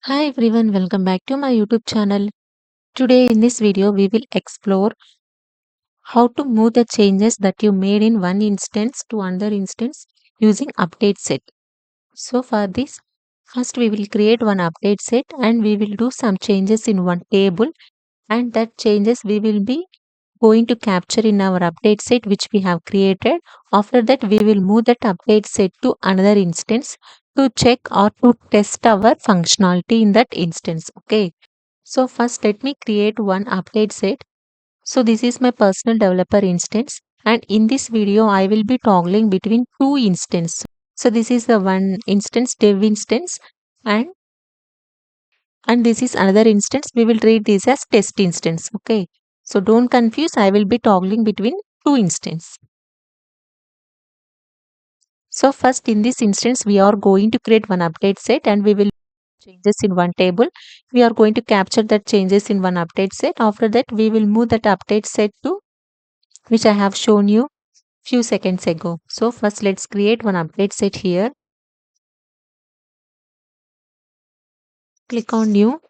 Hi everyone, welcome back to my YouTube channel. Today in this video, we will explore how to move the changes that you made in one instance to another instance using update set. So for this, first we will create one update set and we will do some changes in one table, and that changes we will be going to capture in our update set which we have created. After that, we will move that update set to another instance to check or to test our functionality in that instance. Okay. So first let me create one update set. So this is my personal developer instance, and in this video I will be toggling between two instances. So this is the one instance, dev instance, and this is another instance. We will treat this as test instance. Okay. So don't confuse, I will be toggling between two instances. So first in this instance we are going to create one update set and we will changes in one table. We are going to capture that changes in one update set. After that, we will move that update set to which I have shown you few seconds ago. So first let's create one update set here. Click on new.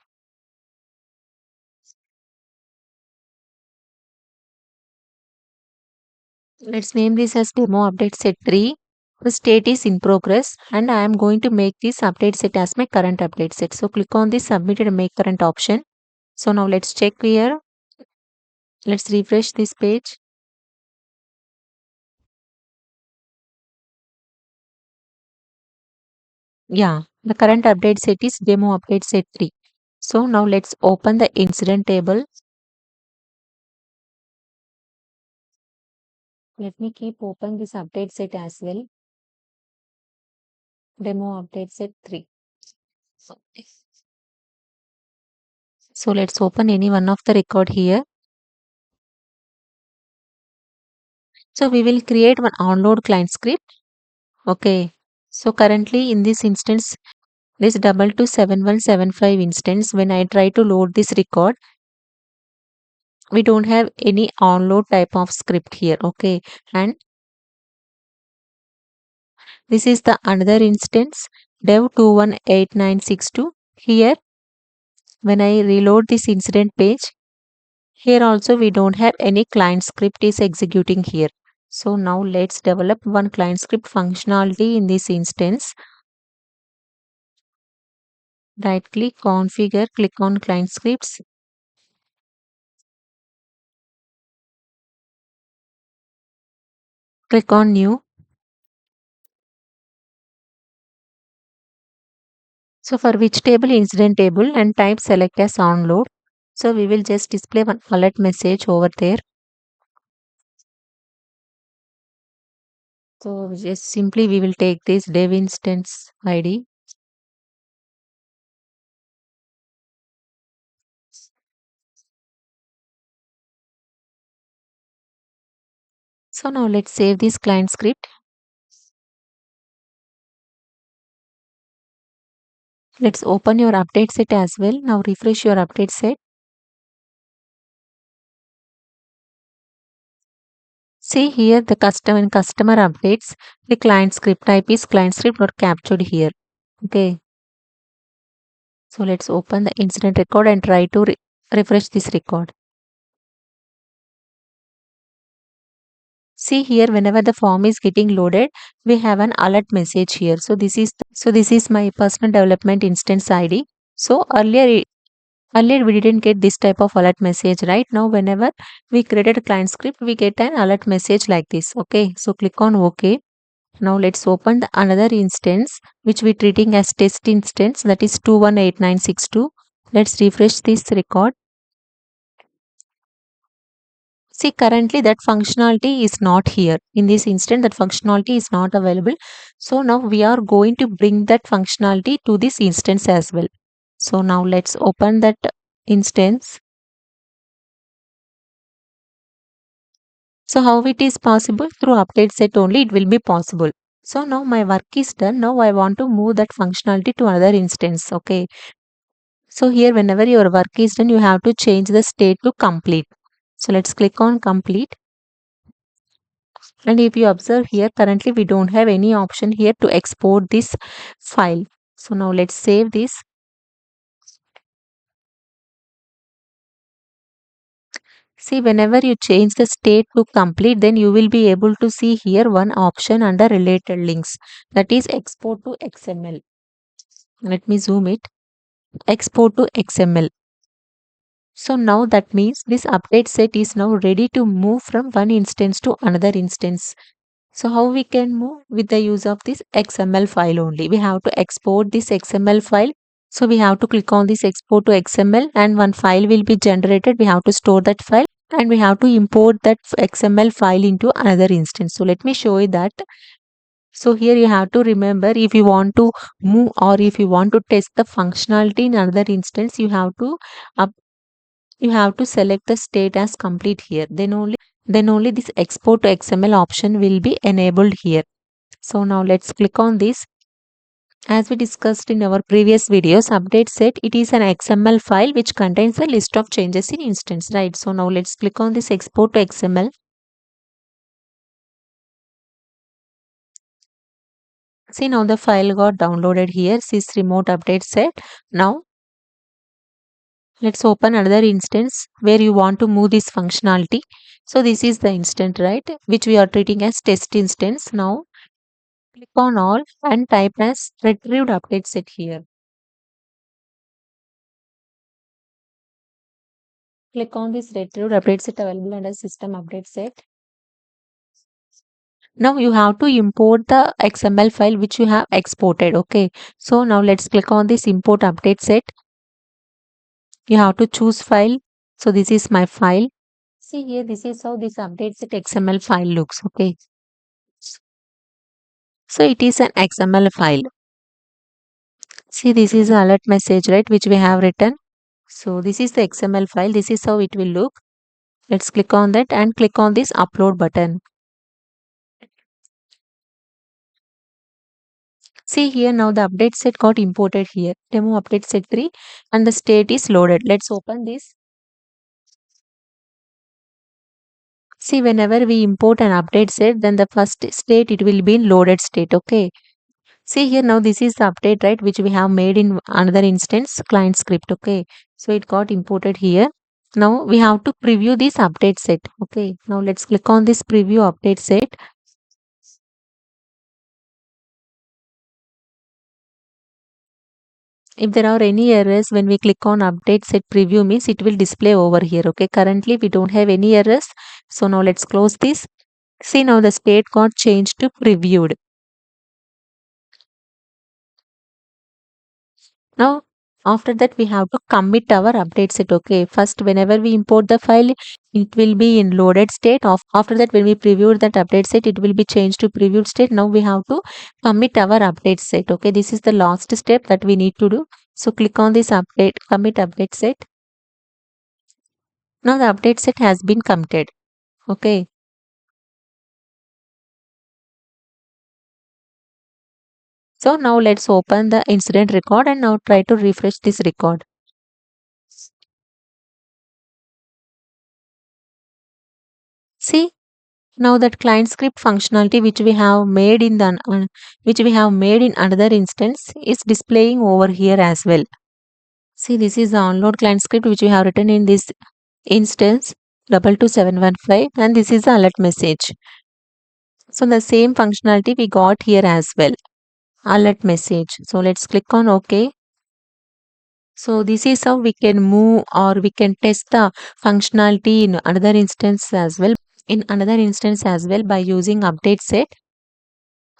Let's name this as demo update set 3. The state is in progress and I am going to make this update set as my current update set. So click on this submitted and make current option. So now let's check here. Let's refresh this page. Yeah, the current update set is demo update set 3. So now let's open the incident table. Let me keep open this update set as well. Demo update set 3. So let's open any one of the record here. So we will create one onload client script. Okay. So currently in this instance, this 227175 instance, when I try to load this record, we don't have any onload type of script here. Okay. And this is the another instance, dev218962. Here, when I reload this incident page, here also we don't have any client script is executing here. So now let's develop one client script functionality in this instance. Right click, configure, click on client scripts. Click on new. So for which table? Incident table, and type select as onload. So we will just display one alert message over there. So just simply we will take this dev instance ID. So now let's save this client script. Let's open your update set as well. Now refresh your update set. See here the customer updates. The client script type is client script not captured here. Okay. So let's open the incident record and try to refresh this record. See here, whenever the form is getting loaded, we have an alert message here. So this is my personal development instance ID. So earlier we didn't get this type of alert message. Right now, whenever we created a client script, we get an alert message like this. Okay, so click on OK. Now let's open the another instance which we treating as test instance, that is 218962. Let's refresh this record. See, currently that functionality is not here. In this instance, that functionality is not available. So now we are going to bring that functionality to this instance as well. So now let's open that instance. So how it is possible? Through update set only it will be possible. So now my work is done. Now I want to move that functionality to another instance. Okay. So here whenever your work is done, you have to change the state to complete. So let's click on complete. And if you observe here, currently we don't have any option here to export this file. So now let's save this. See, whenever you change the state to complete, then you will be able to see here one option under related links, that is export to XML. Let me zoom it. Export to XML. So now that means this update set is now ready to move from one instance to another instance. So how we can move? With the use of this XML file only. We have to export this XML file. So we have to click on this export to XML and one file will be generated. We have to store that file and we have to import that XML file into another instance. So let me show you that. So here you have to remember, if you want to move or if you want to test the functionality in another instance, you have to select the state as complete here. Then only this export to XML option will be enabled here. So now let's click on this. As we discussed in our previous videos, update set, it is an XML file which contains a list of changes in instance, right? So now let's click on this export to XML. See, now the file got downloaded here. This remote update set. Now let's open another instance where you want to move this functionality. So this is the instance, right, which we are treating as test instance. Now click on all and type as retrieved update set here. Click on this retrieved update set available under system update set. Now you have to import the XML file which you have exported. Okay. So now let's click on this import update set. You have to choose file. So this is my file. See here, this is how this update set XML file looks. Okay. So it is an XML file. See, this is an alert message, right, which we have written. So this is the XML file. This is how it will look. Let's click on that and click on this upload button. See here, now the update set got imported here. Demo update set 3 and the state is loaded. Let's open this. See, whenever we import an update set, then the first state it will be in loaded state. Okay. See here, now this is the update, right, which we have made in another instance client script. Okay. So it got imported here. Now we have to preview this update set. Okay. Now let's click on this preview update set. If there are any errors when we click on update set preview means it will display over here. Okay. Currently we don't have any errors. So now let's close this. See, now the state got changed to previewed. Now, after that, we have to commit our update set. Okay, first, whenever we import the file, it will be in loaded state. After that, when we preview that update set, it will be changed to previewed state. Now, we have to commit our update set. Okay, this is the last step that we need to do. So, click on this update, commit update set. Now, the update set has been committed. Okay. So, now let's open the incident record and now try to refresh this record. See, now that client script functionality which we have made in another instance is displaying over here as well. See, this is the download client script which we have written in this instance 22715 and this is the alert message. So the same functionality we got here as well. Alert message. So let's click on OK. So this is how we can move or we can test the functionality in another instance as well. By using update set.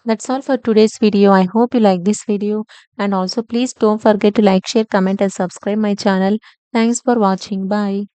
That's all for today's video. I hope you like this video and also please don't forget to like, share, comment and subscribe my channel. Thanks for watching. Bye.